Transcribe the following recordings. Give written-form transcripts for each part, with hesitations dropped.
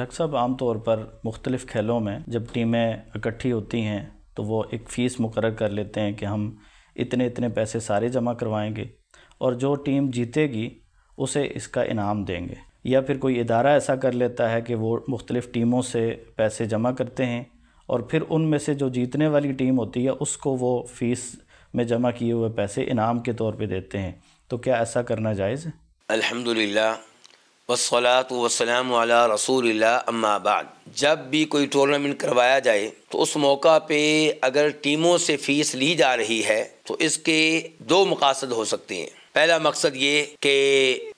Doctor साहब, आम तौर पर मुख्तलिफ़ खेलों में जब टीमें इकट्ठी होती हैं तो वो एक फ़ीस मुकर्रर कर लेते हैं कि हम इतने इतने पैसे सारे जमा करवाएंगे और जो टीम जीतेगी उसे इसका इनाम देंगे, या फिर कोई इदारा ऐसा कर लेता है कि वो मुख्तलिफ़ टीमों से पैसे जमा करते हैं और फिर उनमें से जो जीतने वाली टीम होती है उसको वो फ़ीस में जमा किए हुए पैसे इनाम के तौर पे देते हैं। तो क्या ऐसा करना जायज़ है? अल्हम्दुलिल्लाह वस्सलातु वस्सलामु अला रसूलिल्लाह, अम्मा बाद। जब भी कोई टूर्नामेंट करवाया जाए तो उस मौका पे अगर टीमों से फ़ीस ली जा रही है तो इसके दो मकासद हो सकते हैं। पहला मकसद ये कि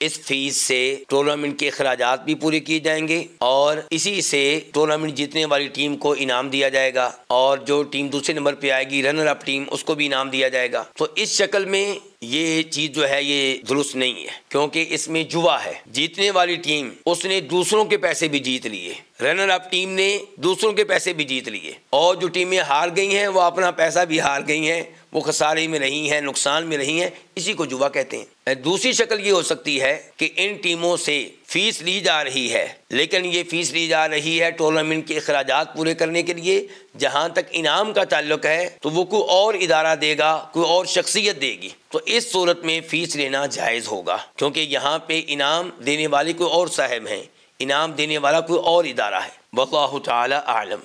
इस फीस से टूर्नामेंट के अखराजात भी पूरे किए जाएंगे और इसी से टूर्नामेंट जीतने वाली टीम को इनाम दिया जाएगा और जो टीम दूसरे नंबर पे आएगी, रनर अप टीम, उसको भी इनाम दिया जाएगा। तो इस शक्ल में ये चीज़ जो है ये दुरुस्त नहीं है, क्योंकि इसमें जुआ है। जीतने वाली टीम उसने दूसरों के पैसे भी जीत लिए, रनर अप टीम ने दूसरों के पैसे भी जीत लिए, और जो टीमें हार गई हैं वो अपना पैसा भी हार गई हैं, वो खसारे में रही हैं, नुकसान में रही हैं। इसी को जुआ कहते हैं। दूसरी शक्ल ये हो सकती है कि इन टीमों से फीस ली जा रही है, लेकिन ये फीस ली जा रही है टूर्नामेंट के अखराजात पूरे करने के लिए। जहाँ तक इनाम का ताल्लुक है तो वो कोई और इदारा देगा, कोई और शख्सियत देगी, तो इस सूरत में फ़ीस लेना जायज़ होगा, क्योंकि यहाँ पे इनाम देने वाले कोई और साहब हैं, इनाम देने वाला कोई और इदारा है। वल्लाहु ताला आलम।